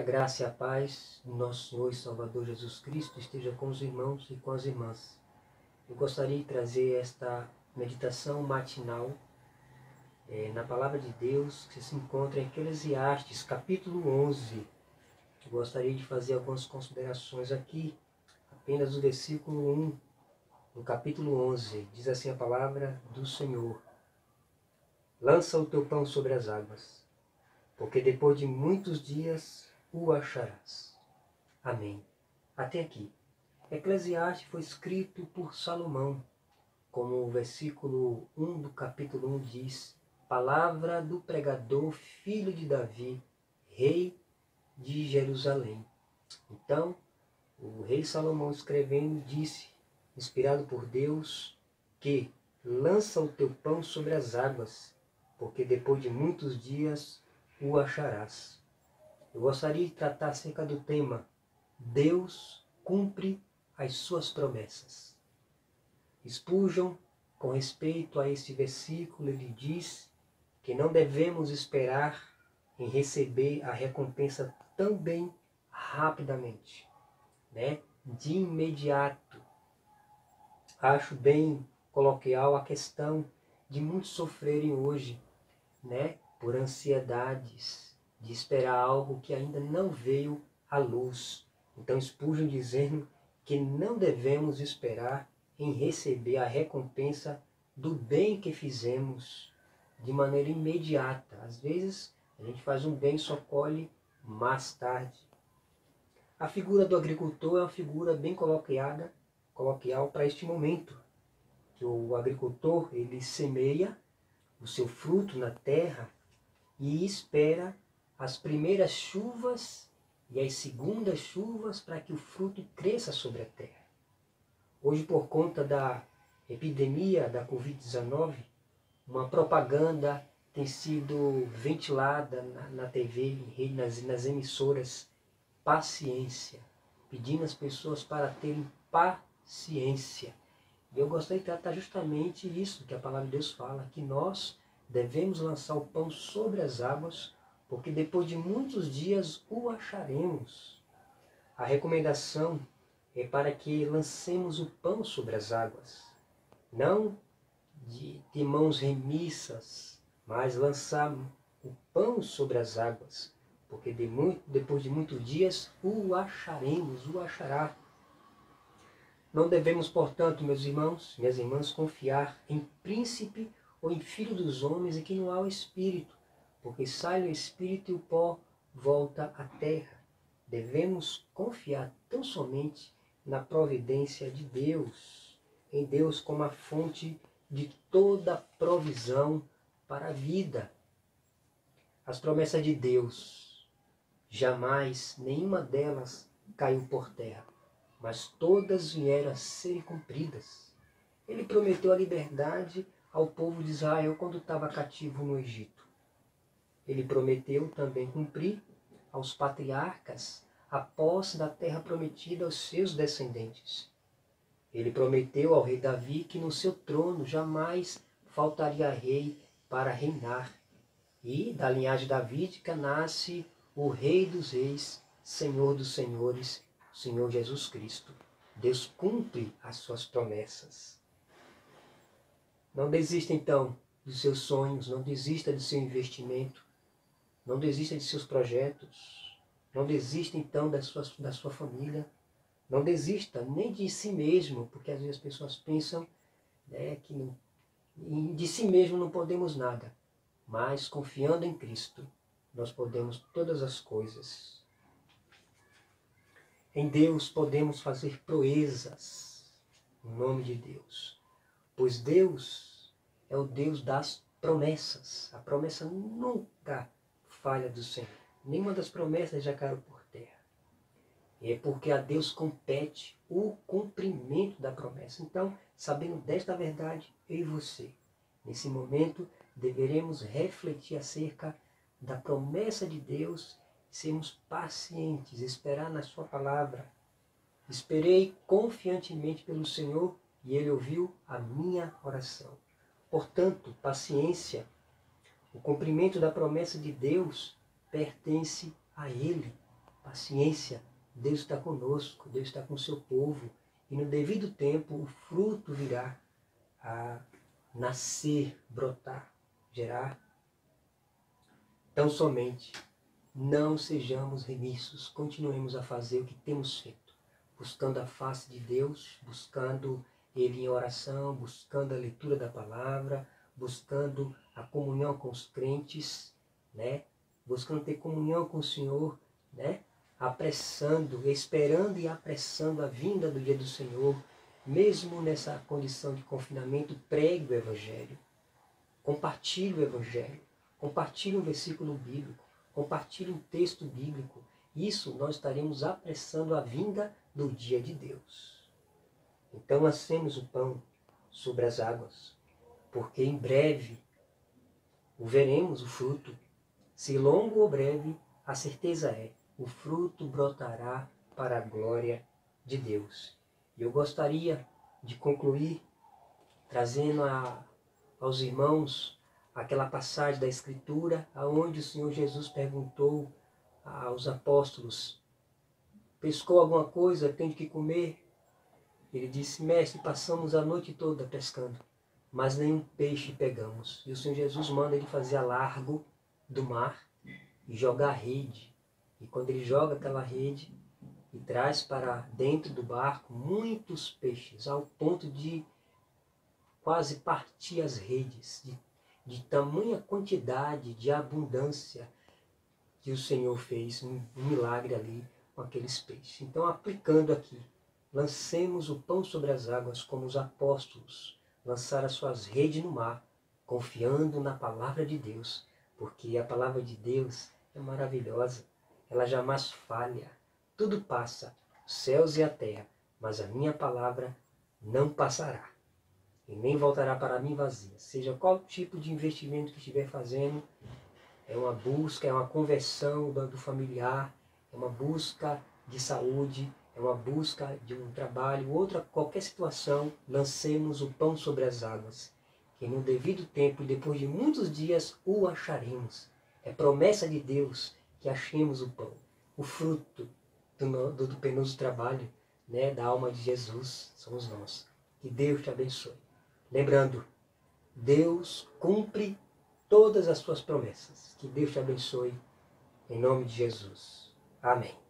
graça e a paz do nosso Senhor e Salvador Jesus Cristo esteja com os irmãos e com as irmãs. Eu gostaria de trazer esta meditação matinal na Palavra de Deus, que se encontra em Eclesiastes, capítulo 11. Eu gostaria de fazer algumas considerações aqui, apenas do versículo 1, no capítulo 11. Diz assim a palavra do Senhor: Lança o teu pão sobre as águas, porque depois de muitos dias o acharás. Amém. Até aqui. Eclesiastes foi escrito por Salomão, como o versículo 1 do capítulo 1 diz, palavra do pregador, filho de Davi, rei de Jerusalém. Então, o rei Salomão escrevendo disse, inspirado por Deus, que lança o teu pão sobre as águas, porque depois de muitos dias o acharás. Eu gostaria de tratar acerca do tema Deus cumpre as suas promessas. Spurgeon, com respeito a este versículo, ele diz que não devemos esperar em receber a recompensa também rapidamente, de imediato. Acho bem coloquial a questão de muitos sofrerem hoje, por ansiedades, de esperar algo que ainda não veio à luz. Então Spurgeon dizendo que não devemos esperar em receber a recompensa do bem que fizemos de maneira imediata. Às vezes a gente faz um bem e só colhe mais tarde. A figura do agricultor é uma figura bem coloquial para este momento. Que o agricultor ele semeia o seu fruto na terra e espera as primeiras chuvas e as segundas chuvas para que o fruto cresça sobre a terra. Hoje, por conta da epidemia da Covid-19, uma propaganda tem sido ventilada na TV, nas emissoras, paciência, pedindo às pessoas para terem paciência. E eu gostaria de tratar justamente isso que a palavra de Deus fala, que nós devemos lançar o pão sobre as águas, porque depois de muitos dias o acharemos. A recomendação é para que lancemos o pão sobre as águas, não de mãos remissas, mas lançar o pão sobre as águas, porque depois de muitos dias o acharemos, o achará. Não devemos, portanto, meus irmãos, minhas irmãs, confiar em príncipe ou em filho dos homens e que não há o Espírito, porque sai o Espírito e o pó volta à terra. Devemos confiar tão somente na providência de Deus, em Deus como a fonte de toda provisão para a vida. As promessas de Deus, jamais nenhuma delas caiu por terra, mas todas vieram a serem cumpridas. Ele prometeu a liberdade ao povo de Israel quando estava cativo no Egito. Ele prometeu também cumprir aos patriarcas a posse da terra prometida aos seus descendentes. Ele prometeu ao rei Davi que no seu trono jamais faltaria rei para reinar. E da linhagem davídica nasce o Rei dos Reis, Senhor dos Senhores, Senhor Jesus Cristo. Deus cumpre as suas promessas. Não desista então dos seus sonhos, não desista do seu investimento, não desista de seus projetos, não desista então da sua família, não desista nem de si mesmo, porque às vezes as pessoas pensam que de si mesmo não podemos nada, mas confiando em Cristo, nós podemos todas as coisas. Em Deus podemos fazer proezas, no nome de Deus, pois Deus é o Deus das promessas. A promessa nunca falha do Senhor. Nenhuma das promessas já caiu por terra. É porque a Deus compete o cumprimento da promessa. Então, sabendo desta verdade, eu e você, nesse momento, deveremos refletir acerca da promessa de Deus, sermos pacientes, esperar na sua palavra. Esperei confiantemente pelo Senhor e Ele ouviu a minha oração. Portanto, paciência. O cumprimento da promessa de Deus pertence a Ele. paciência. Deus está conosco, Deus está com o seu povo. E no devido tempo o fruto virá a nascer, brotar, gerar. Tão somente não sejamos remissos, continuemos a fazer o que temos feito, buscando a face de Deus, buscando Ele em oração, buscando a leitura da palavra, buscando a comunhão com os crentes, né? Buscando ter comunhão com o Senhor, né? Apressando, esperando e apressando a vinda do dia do Senhor, mesmo nessa condição de confinamento. Pregue o Evangelho, compartilhe o Evangelho, compartilhe um versículo bíblico, compartilhe um texto bíblico. Isso nós estaremos apressando a vinda do dia de Deus. Então lancemos o pão sobre as águas, porque em breve o veremos o fruto. Se longo ou breve, a certeza é, o fruto brotará para a glória de Deus. E eu gostaria de concluir trazendo aos irmãos aquela passagem da Escritura onde o Senhor Jesus perguntou aos apóstolos: pescou alguma coisa, tem que comer? Ele disse: mestre, passamos a noite toda pescando, mas nenhum peixe pegamos. E o Senhor Jesus manda ele fazer a largo do mar e jogar a rede. E quando ele joga aquela rede e traz para dentro do barco muitos peixes, ao ponto de quase partir as redes, de tamanha quantidade, de abundância que o Senhor fez, um milagre ali com aqueles peixes. Então, aplicando aqui, lancemos o pão sobre as águas como os apóstolos lançaram as suas redes no mar, confiando na palavra de Deus, porque a palavra de Deus é maravilhosa, ela jamais falha, tudo passa, os céus e a terra, mas a minha palavra não passará, e nem voltará para mim vazia. Seja qual tipo de investimento que estiver fazendo, é uma busca, é uma conversão do familiar, é uma busca de saúde, é uma busca de um trabalho, qualquer situação, lancemos o pão sobre as águas, que no devido tempo e depois de muitos dias o acharemos. É promessa de Deus que achemos o pão, o fruto do penoso trabalho, né, da alma de Jesus, somos nós. Que Deus te abençoe. Lembrando, Deus cumpre todas as suas promessas. Que Deus te abençoe, em nome de Jesus. Amém.